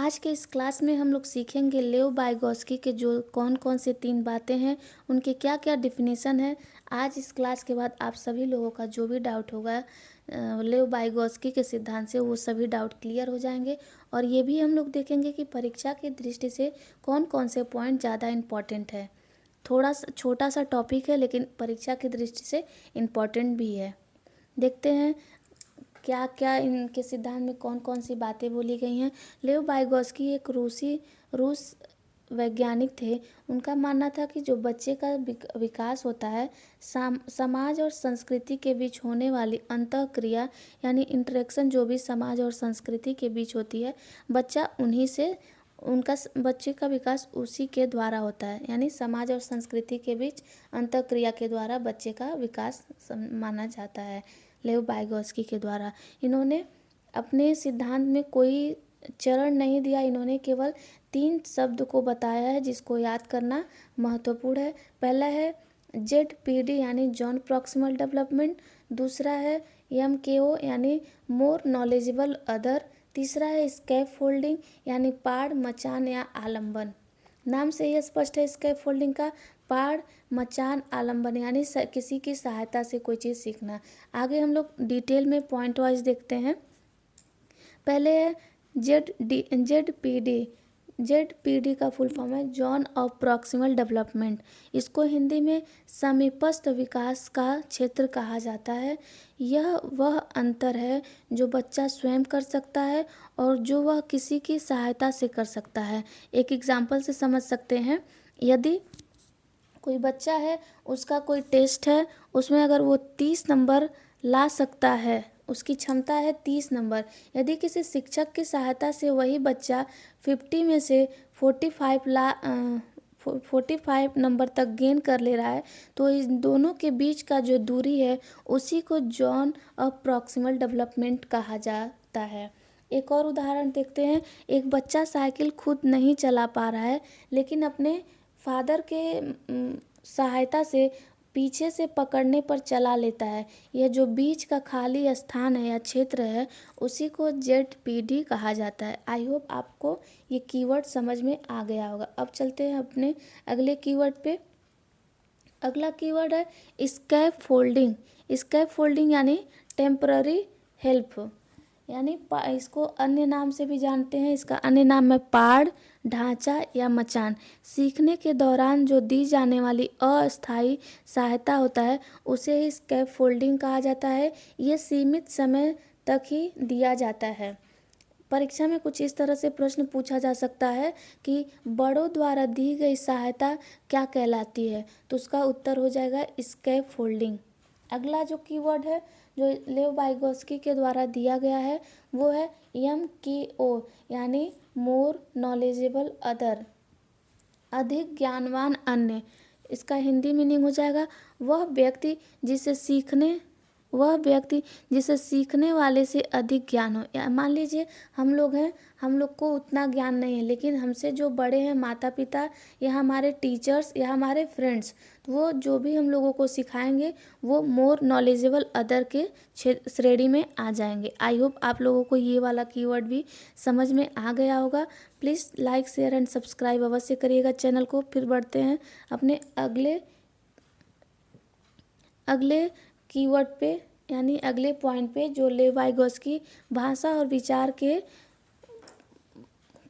आज के इस क्लास में हम लोग सीखेंगे लेव वाइगोत्स्की के जो कौन कौन से 3 बातें हैं, उनके क्या क्या डिफिनीशन है। आज इस क्लास के बाद आप सभी लोगों का जो भी डाउट होगा लेव वाइगोत्स्की के सिद्धांत से, वो सभी डाउट क्लियर हो जाएंगे। और ये भी हम लोग देखेंगे कि परीक्षा की दृष्टि से कौन कौन से पॉइंट ज़्यादा इम्पॉर्टेंट है। थोड़ा सा छोटा सा टॉपिक है, लेकिन परीक्षा की दृष्टि से इम्पॉर्टेंट भी है। देखते हैं क्या क्या इनके सिद्धांत में कौन कौन सी बातें बोली गई हैं। लेव वाइगोत्स्की एक रूस वैज्ञानिक थे। उनका मानना था कि जो बच्चे का विकास होता है, समाज और संस्कृति के बीच होने वाली अंतःक्रिया यानी इंटरेक्शन जो भी समाज और संस्कृति के बीच होती है, बच्चा उन्हीं से बच्चे का विकास उसी के द्वारा होता है। यानी समाज और संस्कृति के बीच अंतःक्रिया के द्वारा बच्चे का विकास माना जाता है, लेव वाइगोत्स्की के द्वारा। इन्होंने अपने सिद्धांत में कोई चरण नहीं दिया, इन्होंने केवल 3 शब्द को बताया है जिसको याद करना महत्वपूर्ण है। पहला है ZPD यानी जॉन प्रॉक्सिमल डेवलपमेंट, दूसरा है MKO यानी मोर नॉलेजेबल अदर, तीसरा है स्कैप फोल्डिंग यानी पाड़ मचान या आलम्बन। नाम से यह स्पष्ट है स्कैप फोल्डिंग का, पाड़ मचान आलम्बन यानी किसी की सहायता से कोई चीज़ सीखना। आगे हम लोग डिटेल में पॉइंट वाइज देखते हैं। पहले है ZPD। ZPD का फुल फॉर्म है जॉन ऑफ प्रॉक्सिमल डेवलपमेंट। इसको हिंदी में समीपस्थ विकास का क्षेत्र कहा जाता है। यह वह अंतर है जो बच्चा स्वयं कर सकता है और जो वह किसी की सहायता से कर सकता है। एक एग्जाम्पल से समझ सकते हैं। यदि कोई बच्चा है, उसका कोई टेस्ट है, उसमें अगर वो 30 नंबर ला सकता है, उसकी क्षमता है 30 नंबर, यदि किसी शिक्षक की सहायता से वही बच्चा 50 में से 45 नंबर तक गेन कर ले रहा है, तो इन दोनों के बीच का जो दूरी है उसी को जॉन ऑफ प्रॉक्सिमल डेवलपमेंट कहा जाता है। एक और उदाहरण देखते हैं। एक बच्चा साइकिल खुद नहीं चला पा रहा है, लेकिन अपने फादर के सहायता से पीछे से पकड़ने पर चला लेता है। यह जो बीच का खाली स्थान है या क्षेत्र है, उसी को ZPD कहा जाता है। आई होप आपको ये कीवर्ड समझ में आ गया होगा। अब चलते हैं अपने अगले कीवर्ड पे। अगला कीवर्ड है स्कैप फोल्डिंग। स्कैप फोल्डिंग यानी टेम्पररी हेल्प, यानी इसको अन्य नाम से भी जानते हैं। इसका अन्य नाम है पाड़, ढांचा या मचान। सीखने के दौरान जो दी जाने वाली अस्थायी सहायता होता है, उसे ही स्कैप फोल्डिंग कहा जाता है। ये सीमित समय तक ही दिया जाता है। परीक्षा में कुछ इस तरह से प्रश्न पूछा जा सकता है कि बड़ों द्वारा दी गई सहायता क्या कहलाती है, तो उसका उत्तर हो जाएगा स्कैप फोल्डिंग। अगला जो कीवर्ड है जो लेव वाइगोत्स्की के द्वारा दिया गया है, वो है MKO यानी मोर नॉलेजेबल अदर, अधिक ज्ञानवान अन्य। इसका हिंदी मीनिंग हो जाएगा वह व्यक्ति जिसे सीखने वाले से अधिक ज्ञान हो। या मान लीजिए हम लोग हैं, हम लोग को उतना ज्ञान नहीं है, लेकिन हमसे जो बड़े हैं, माता पिता या हमारे टीचर्स या हमारे फ्रेंड्स, तो वो जो भी हम लोगों को सिखाएंगे वो मोर नॉलेजेबल अदर के श्रेणी में आ जाएंगे। आई होप आप लोगों को ये वाला कीवर्ड भी समझ में आ गया होगा। Please like share and subscribe अवश्य करिएगा चैनल को। फिर बढ़ते हैं अपने अगले कीवर्ड पे, यानी अगले पॉइंट पे, जो लेव वाइगोत्स्की भाषा और विचार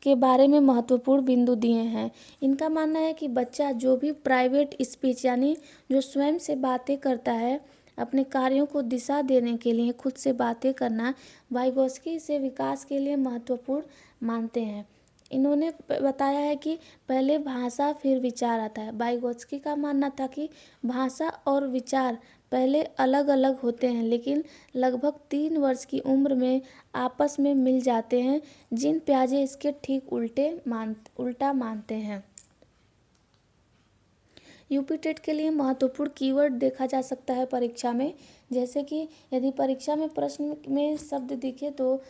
के बारे में महत्वपूर्ण बिंदु दिए हैं। इनका मानना है कि बच्चा जो भी प्राइवेट स्पीच यानी जो स्वयं से बातें करता है, अपने कार्यों को दिशा देने के लिए खुद से बातें करना, वाइगोत्स्की इसे विकास के लिए महत्वपूर्ण मानते हैं। इन्होंने बताया है कि पहले भाषा फिर विचार आता है। वाइगोत्स्की का मानना था कि भाषा और विचार पहले अलग अलग होते हैं, लेकिन लगभग 3 वर्ष की उम्र में आपस में मिल जाते हैं। जिन प्याजे इसके ठीक उल्टा मानते हैं। यूपी टेट के लिए महत्वपूर्ण कीवर्ड देखा जा सकता है परीक्षा में। जैसे कि यदि परीक्षा में प्रश्न में शब्द दिखे तो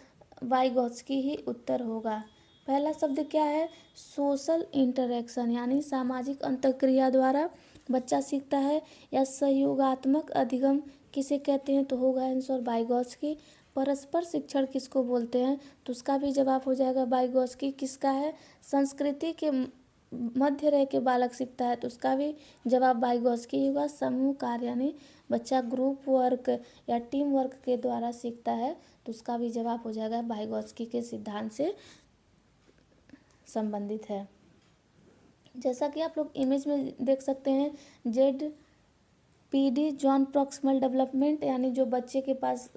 वाइगोत्स्की ही उत्तर होगा। पहला शब्द क्या है? सोशल इंटरेक्शन यानी सामाजिक अंतःक्रिया द्वारा बच्चा सीखता है। या सहयोगात्मक अधिगम किसे कहते हैं, तो होगा आंसर वाइगोत्स्की। परस्पर शिक्षण किसको बोलते हैं, तो उसका भी जवाब हो जाएगा वाइगोत्स्की। किसका है, संस्कृति के मध्य रह के बालक सीखता है, तो उसका भी जवाब वाइगोत्स्की ही होगा। समूह कार्य यानी बच्चा ग्रुप वर्क या टीम वर्क के द्वारा सीखता है, तो उसका भी जवाब हो जाएगा वाइगोत्स्की के सिद्धांत से संबंधित है। जैसा कि आप लोग इमेज में देख सकते हैं, ZPD जॉन प्रॉक्सिमल डेवलपमेंट, यानी जो बच्चे के पास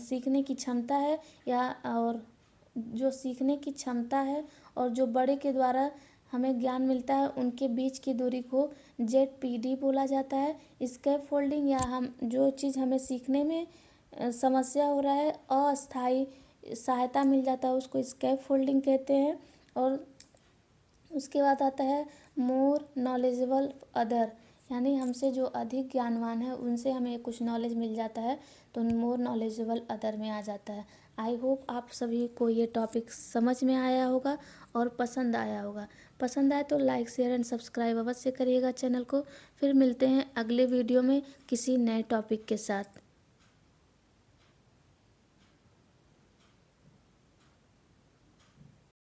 सीखने की क्षमता है या और जो सीखने की क्षमता है और जो बड़े के द्वारा हमें ज्ञान मिलता है, उनके बीच की दूरी को ZPD बोला जाता है। स्कैफोल्डिंग या हम जो चीज़ हमें सीखने में समस्या हो रहा है, अस्थायी सहायता मिल जाता है, उसको स्कैफोल्डिंग कहते हैं। और उसके बाद आता है मोर नॉलेजेबल अदर, यानी हमसे जो अधिक ज्ञानवान है उनसे हमें कुछ नॉलेज मिल जाता है, तो मोर नॉलेजेबल अदर में आ जाता है। आई होप आप सभी को ये टॉपिक समझ में आया होगा और पसंद आया होगा। पसंद आए तो लाइक शेयर एंड सब्सक्राइब अवश्य करिएगा चैनल को। फिर मिलते हैं अगले वीडियो में किसी नए टॉपिक के साथ।